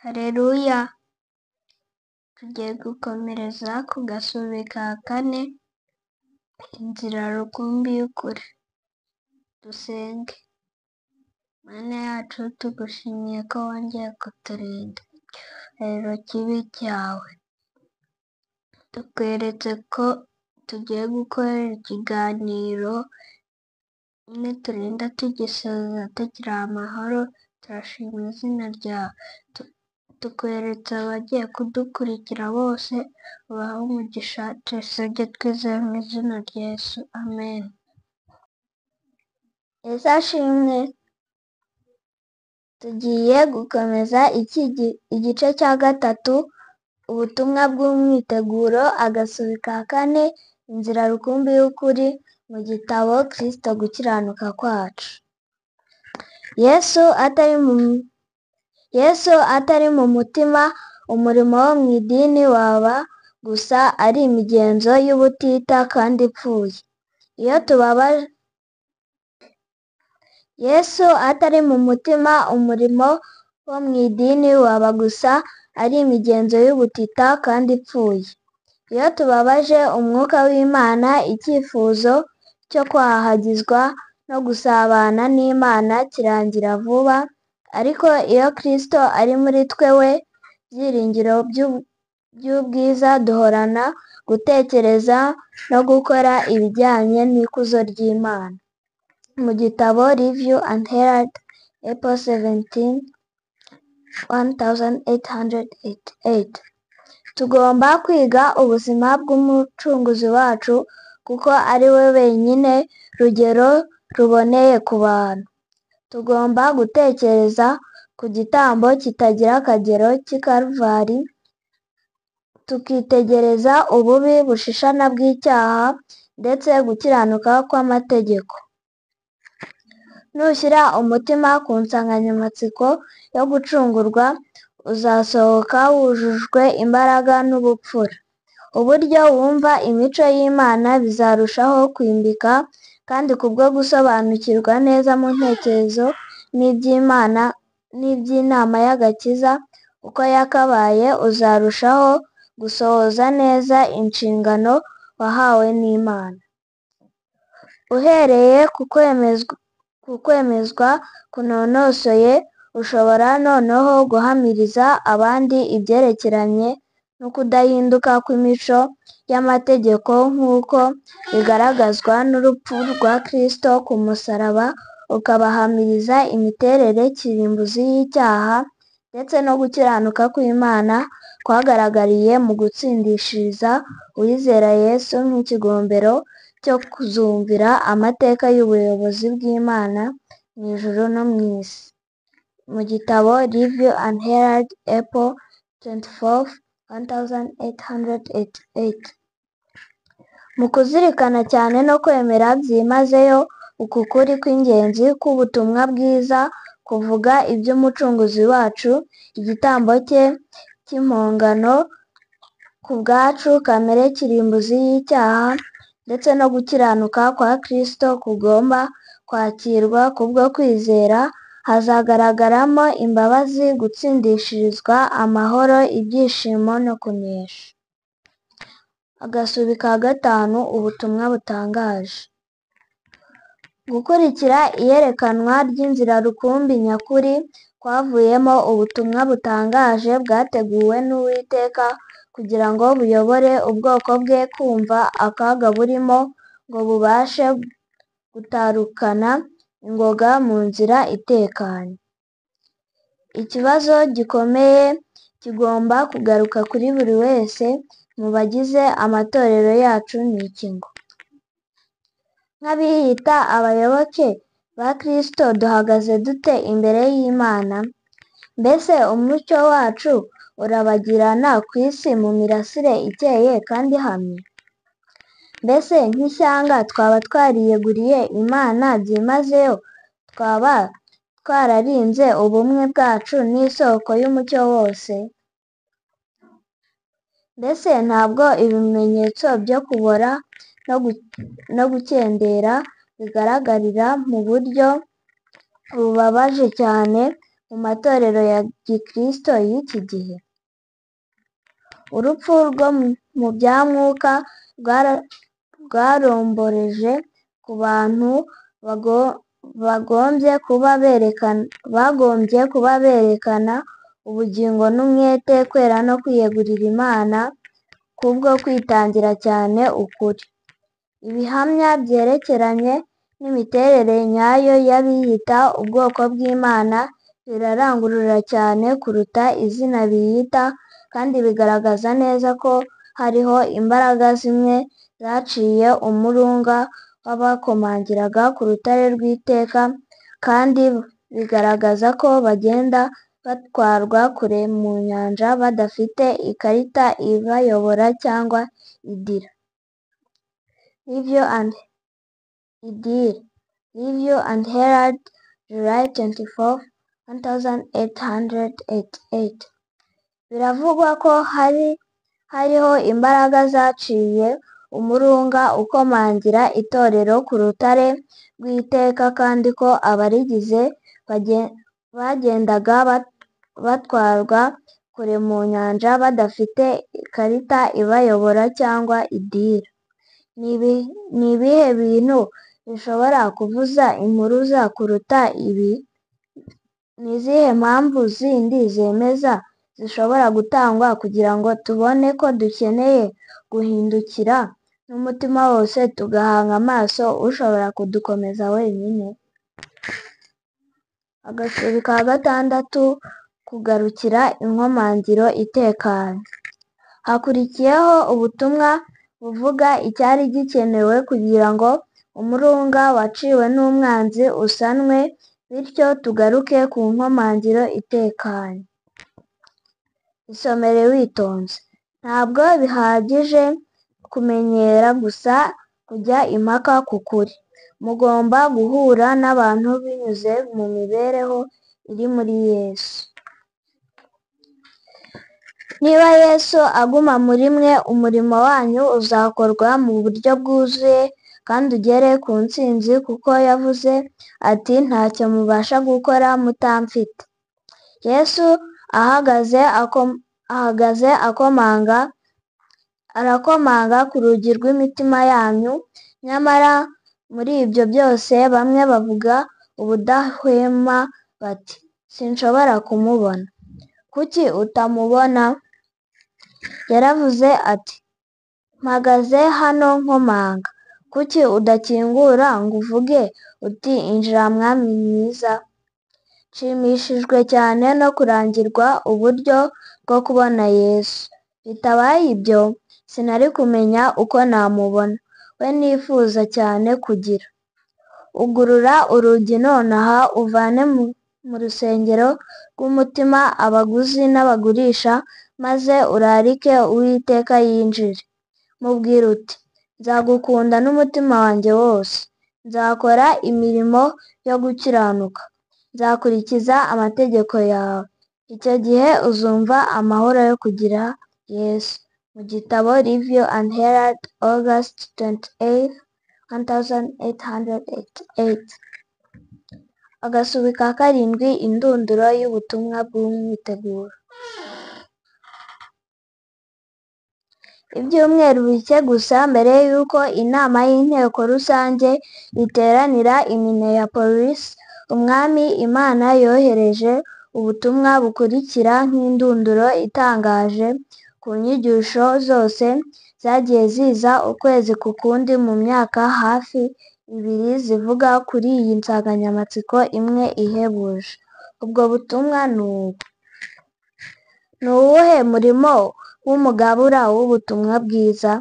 Haleluya! Tugiye gukomereza ku gasubi ka kane, inzira rukumbi y'ukuri. Dusenge. Mana yacu, tugushimiye ko wongeye kuturinda icyubahiro kibi cyawe. Tukweretse ko tugiye gukora ikiganiro, niturinda tugisoza tugira amahoro, turashima izina ryawe. Tukweretse abagiye kudukurikira bose, ubahe umugisha, tubisabye twizeye mu izina rya Yesu, amen. Yesu ashimwe. Tugiye gukomeza igice cya gatatu, ubutumwa bw'umwiteguro, agasubi ka kane, inzira rukumbi y'ukuri, mu gitabo Kristo gukiranuka kwacu. Yesu atari mu mutima, umurimo wo mu idini waba gusa ari imigenzo y'ubutita kandi ipfuye. Yesu atari mu mutima, umurimo wo mu idini waba gusa ari imigenzo y'ubutita kandi ipfuye. Iyo tubabaje umwuka w'Imana, icyifuzo cyo kwahagizwa no gusabana n'Imana kirangira vuba, ariko iyo Kristo ari muri twe, we byiringiro by'ubwiza, duhorana gutekereza no gukora ibijyanye n'ikuzo ry'Imana. Mu gitabo Review and Herald, April 17, 1888. Tugomba kwiga ubuzima bw'Umucunguzi wacu, kuko ari we wenyine rugero ruboneye ku bantu. Tugomba gutekereza ku gitambo kitagira akagero cy'i Kaluvari, tukitegereza ububi bushishana bw'icyaha ndetse gukiranuka kw'amategeko. Nushyira umutima ku nsanganyamatsiko yo gucungurwa, uzasohoka wujujwe imbaraga n'ubupfura. Uburyo wumva imico y'Imana bizarushaho kwimbika, kandi kubwo gusobanukirwa neza mu ntekerezo n'iby'inama y'agakiza uko yakabaye, uzarushaho gusohoza neza inshingano wahawe n'Imana. Uhereye ku kwemezwa kunonosoye, ushobora noneho guhamiriza abandi ibyerekeranye n'ukudahinduka kw'imico y'amategeko nk'uko bigaragazwa n'urupfu rwa Kristo ku musaraba, ukabahamiriza imiterere kirimbuzi y'icyaha ndetse no gukiranuka kw'Imana kwagaragariye mu gutsindishiriza uwizera Yesu nk'ikigombero cyo kuzumvira amateka y'ubuyobozi bw'Imana mu ijuru no mu isi. Mu gitabo Review and Herald, April 24, 1888. Mu kuzirikana cyane no kwemera byimazeyo uku kuri kw'ingenzi k'ubutumwa bwiza kuvuga iby'Umucunguzi wacu, igitambo cye cy'impongano ku bwacu, kamere kirimbuzi y'icyaha ndetse no gukiranuka kwa Kristo kugomba kwakirwa kubwo kwizera, hazagaragaramo imbabazi, gutsindishirizwa amahoro, ibyishimo no kunesha. Agasubi ka gatanu, ubutumwa butangaje. Gukurikira iyerekanwa ry'inzira rukumbi nyakuri kwavuyemo ubutumwa butangaje bwateguwe n'Uwiteka kugira ngo buyobore ubwoko bwe kumva akaga burimo, ngo bubashe gutarukana ingoga mu nzira itekanye. Ikibazo gikomeye kigomba kugaruka kuri buri wese mu bagize amatorero yacu ni iki ngo: nk'abiyita abayoboke ba Kristo duhagaze dute imbere y'Imana? Mbese umucyo wacu urabagirana ku isi mu mirasire ikeye kandi ihamye? Mbese nk'ishyanga twaba twariyeguriye Imana byimazeyo, twaba twararinze ubumwe bwacu n'isoko y'umucyo wose? Mbese ntabwo ibimenyetso byo kubora no gukendera bigaragarira mu buryo bubabaje cyane mu matorero ya Gikristo y'iki gihe? Urupfu rwo mu bya mwuka rwaromboreje ku bantu bagombye kuba berekana ubugingo n'umwete, kwera no kwiyegurira Imana kubwo kwitangira cyane ukuri. Ibihamya byerekeranye n'imiterere nyayo y'abiyita ubwoko bw'Imana birarangurura cyane kuruta izina biyita, kandi bigaragaza neza ko hariho imbaraga zimwe zaciye umurunga w'abakomangiraga ku rutare rw'iteka, kandi bigaragaza ko bagenda batwarwa kure mu nyanja badafite ikarita ibayobora cyangwa idira. Review and Herald, July 24, 1888. Biravugwa ko hariho imbaraga zaciye umurunga ukomangira itorero ku rutare rw'iteka, kandi ko abarigize bagendaga batwarwa kure mu nyanja badafite ikarita ibayobora cyangwa idira. Ni ibihe bintu bishobora kuvuza impuruza kuruta ibi? Ni izihe mpamvu zindi zemeza zishobora gutangwa kugira ngo tubone ko dukeneye guhindukira n'umutima wose tugahanga amaso ushobora kudukomeza wenyine? Agashuri ka gatandatu, kugarukira inkomangiro itekanye. Hakurikiyeho ubutumwa buvuga icyari gikenewe kugira ngo umurunga waciwe n'umwanzi usanwe, bityo tugaruke ku nkomangiro itekanye. Isomere witonze. Ntabwo bihagije kumenyera gusa kujya impaka ku kuri. Mugomba guhura n'abantu binyuze mu mibereho iri muri Yesu. Niba Yesu aguma muri mwe, umurimo wanyu uzakorwa mu buryo bwuzuye kandi ugere ku ntsinzi, kuko yavuze ati, ntacyo mubasha gukora mutamfite. Yesu ahagaze arakomanga ku rugi rw'imitima yanyu. Nyamara muri ibyo byose bamwe bavuga ubudahwema bati, sinshobora kumubona. Kuki utamubona? Yaravuze ati, mpagaze hano nkomanga. Kuki udakingura ngo uvuge uti, injira mwami mwiza? Nshimishijwe cyane no kurangirwa uburyo bwo kubona Yesu. Bitabaye ibyo, sinari kumenya uko namubona, we nifuza cyane kugira. Ugurura urugi nonaha, uvane mu rusengero rw'umutima abaguzi n'abagurisha, maze urarike Uwiteka yinjire. Mubwire uti, nzagukunda n'umutima wanjye wose, nzakora imirimo yo gukiranuka, nzakurikiza amategeko yawe. Icyo gihe uzumva amahoro yo kugira Yesu. Mu gitabo Review and Herald, August 28, 1888. Agasubi ka karindwi, indunduro y'ubutumwa bw'umwiteguro. Ibyumweru bike gusa mbere y'uko inama y'inteko rusange iteranira i Minneapolis, Umwami Imana yohereje ubutumwa bukurikira nk'indunduro itangaje ku nyigisho zose zagiye ziza ukwezi ku kundi mu myaka hafi 2 zivuga kuri iyi nsanganyamatsiko imwe ihebuje. Ubwo butumwa ni ubu. Ni uwuhe murimo w'umugabura w'ubutumwa bwiza?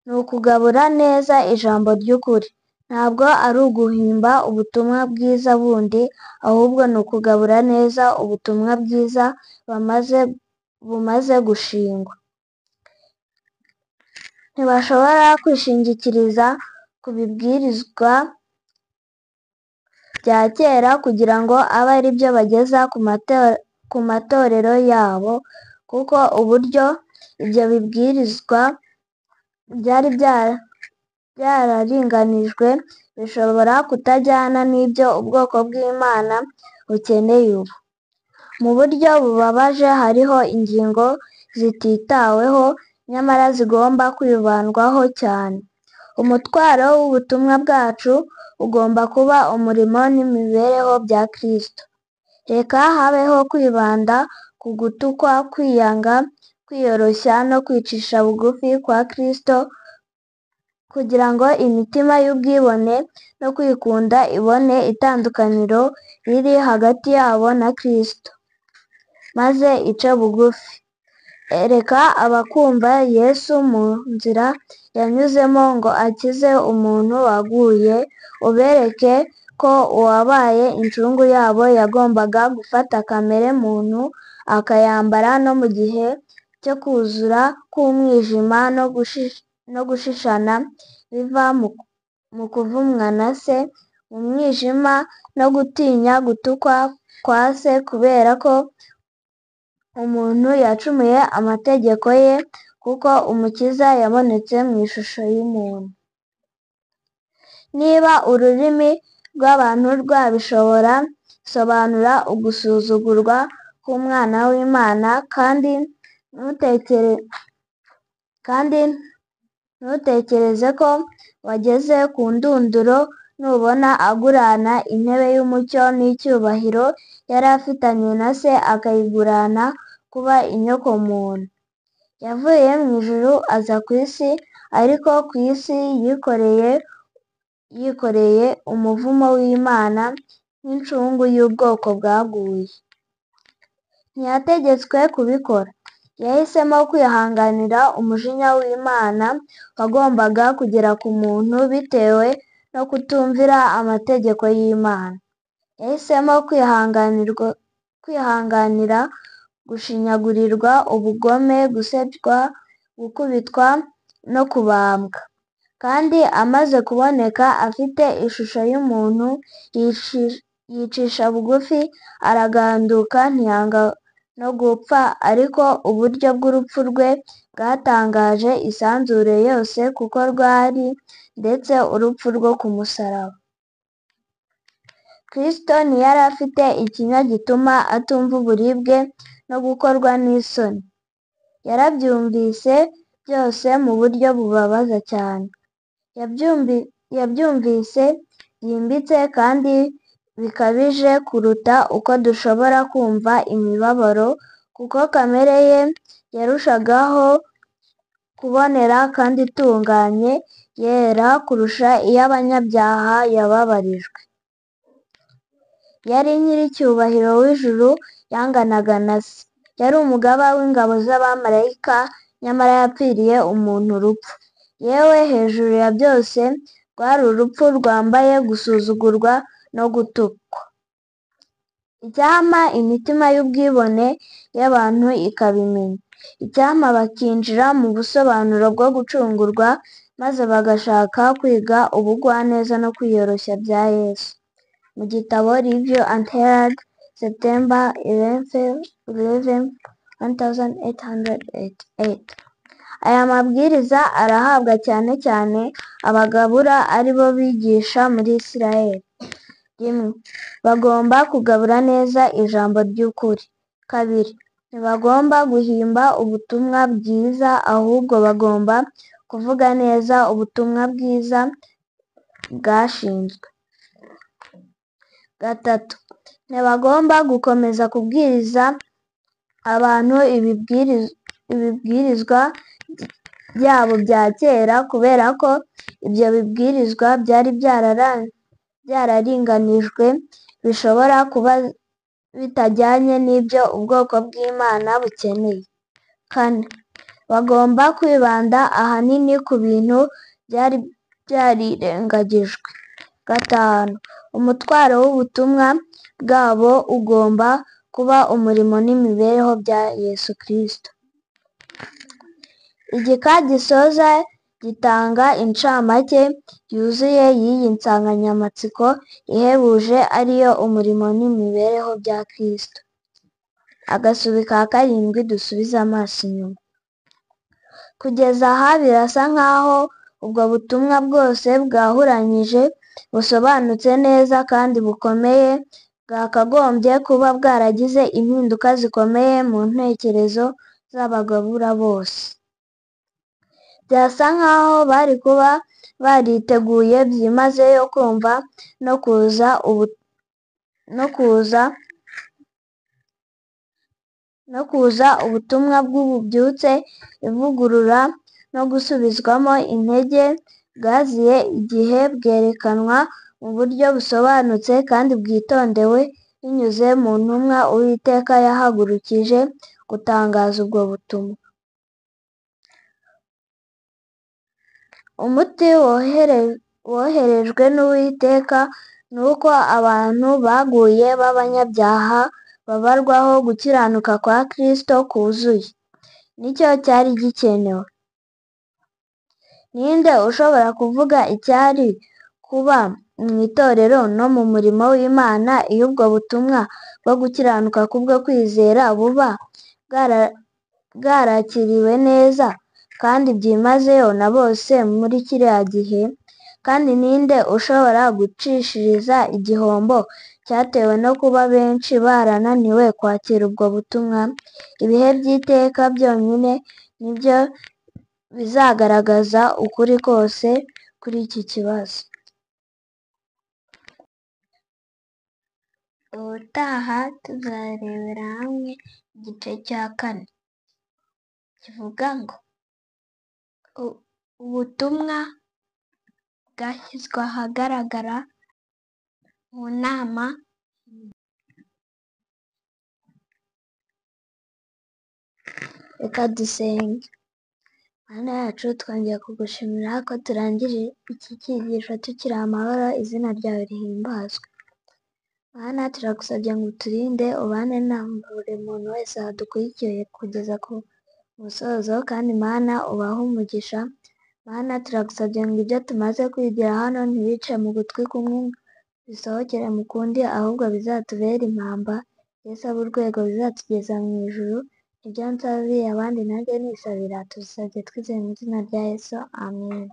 Ni ukugabura neza ijambo ry'ukuri. Ntabwo ari uguhimba ubutumwa bwiza bundi, ahubwo ni ukugabura neza ubutumwa bwiza bumaze gushingwa. Ntibashobora kwishingikiriza ku bibwirizwa bya kera kugira ngo abe ari byo bageza ku matorero yabo, kuko uburyo ibyo bibwirizwa byari byararinganijwe bishobora kutajyana n'ibyo ubwoko bw'Imana bukeneye ubu. mu buryo bubabaje. Hariho ingingo zititaweho nyamara zigomba kwibandwaho cyane. Umutwaro w'ubutumwa bwacu ugomba kuba umurimo n'imibereho bya Kristo. Reka habeho kwibanda ku gutukwa, kwiyanga, kwiyoroshya no kwicisha bugufi kwa Kristo, kugira ngo imitima y'ubwibone no kwikunda ibone itandukaniro riri hagati yabo na Kristo, maze ice bugufi. Ereka abakumva Yesu mu nzira yanyuzemo ngo akize umuntu waguye, ubereke ko uwabaye incungu yabo yagombaga gufata kamere muntu akayambara no mu gihe cyo kuzura k'umwijima no gushishana biva mu kuvumwa na se, mu mwijima no gutinya gutukwa kwa se kubera ko umuntu yacumuye amategeko ye, kuko Umukiza yabonetse mu ishusho y'umuntu. Niba ururimi rw'abantu rwabishobora, sobanura ugusuzugurwa k'Umwana w'Imana, kandi ntutekereze ko wageze ku ndunduro nubona agurana intebe y'umucyo n'icyubahiro yari afitanye na se akayigurana kuba inyokomuntu. Yavuye mu ijuru aza ku isi, ariko ku isi yikoreye umuvumo w'Imana nk'incungu y'ubwoko bwaguye. Ntiyategetswe kubikora. Yahisemo kwihanganira umujinya w'Imana wagombaga kugera ku muntu bitewe no kutumvira amategeko y'Imana. Yahisemo kwihanganira gushinyagurirwa, ubugome, gusebwa, gukubitwa no kubambwa. Kandi amaze kuboneka afite ishusho y'umuntu, yicisha bugufi, araganduka, ntiyanga no gupfa, ariko uburyo bw'urupfu rwe bwatangaje isanzure yose kuko rwari ndetse urupfu rwo ku musaraba. Kristo ntiyari afite ikinya gituma atumva uburibwe no gukorwa n'isoni. Yarabyumvise byose mu buryo bubabaza cyane. Yabyumvise byimbitse kandi bikabije kuruta uko dushobora kumva imibabaro, kuko kamere ye yarushagaho kubonera kandi itunganye, yera kurusha iy'abanyabyaha yababarijwe. Yari nyir'icyubahiro w'ijuru, yanganaga na se. Yari umugaba w'ingabo z'abamarayika, nyamara yapfiriye umuntu urupfu. Yewe hejuru ya byose rwari urupfu rwambaye gusuzugurwa no gutukwa. Icyampa imitima y'ubwibone y'abantu ikabimenya. Icyampa bakinjira mu busobanuro bwo gucungurwa, maze bagashaka kwiga ubugwaneza no kwiyoroshya bya Yesu. Mu gitabo Review and Herald, September 11, 1888. Aya mabwiriza arahabwa cyane cyane abagabura ari bo bigisha muri Isirayeli. 1. Bagomba kugabura neza ijambo ry'ukuri. 2. Ntibagomba guhimba ubutumwa bwiza, ahubwo bagomba kuvuga neza ubutumwa bwiza bwashinzwe. 3. Ntibagomba gukomeza kubwiriza abantu ibibwirizwa byabo bya kera, kubera ko ibyo bibwirizwa byari byararinganijwe, bishobora kuba bitajyanye n'ibyo ubwoko bw'Imana bukeneye. 4. Bagomba kwibanda ahanini ku bintu byari byarirengagijwe. 5. Umutwaro w'ubutumwa bwabo ugomba kuba umurimo n'imibereho bya Yesu Kristo. Igika gisoza gitanga incamake yuzuye y'iyi nsanganyamatsiko ihebuje ariyo umurimo n'imibereho bya Kristo. Agasubi ka 7 dusubize amaso inyuma. Kugeza aha birasa nk'aho ubwo butumwa bwose bwahuranyije, busobanutse neza kandi bukomeye, bwakagombye kuba bwaragize impinduka zikomeye mu ntekerezo z'abagabura bose. Byasa nk'aho bari kuba bariteguye byimazeyo kumva no kuza ubutumwa bw'ububyutse, ivugurura no gusubizwamo intege bwaziye igihe bwerekanwa mu buryo busobanutse kandi bwitondewe binyuze mu ntumwa Uwiteka yahagurukije gutangaza ubwo butumwa. Umuti woherejwe n'Uwiteka ni uko abantu baguye b'abanyabyaha babarwaho gukiranuka kwa Kristo kuzuye. Nicyo cyari gikenewe. Ninde ushobora kuvuga icyari kuba mu itorero no mu murimo w'Imana iyo ubwo butumwa bwo gukiranuka kubwo kwizera buba bwarakiriwe neza kandi byimazeyo na bose muri kiriya gihe? Kandi ninde ushobora gucishiriza igihombo cyatewe no kuba benshi barananiwe kwakira ubwo butumwa? Ibihe by'iteka byonyine nibyo bizagaragaza ukuri kose kuri iki kibazo. Ubutaha tuzarebera hamwe igice cya 4 kivuga ngo ubutumwa bwashyizwe ahagaragara mu nama. Reka dusenge. Mana yacu, twongeye kugushimira ko turangije iki cyigisho tukiri amahoro, izina ryawe rihimbazwe. Mana, turagusabye ngo uturinde, ubane na buri muntu wese wadukurikiye kugeza ku musozo, kandi Mana ubahe umugisha. Mana, turagusabye ngo ibyo tumaze kwigira hano ntibice mu gutwi kumwe bisohokere mu kundi, ahubwo bizatubere impamba Yesu abe urwego bizatugeza mu ijuru. Ibyo nsabiye abandi nanjye nisabira, tubisabye twizeye mu izina rya Yesu, amen.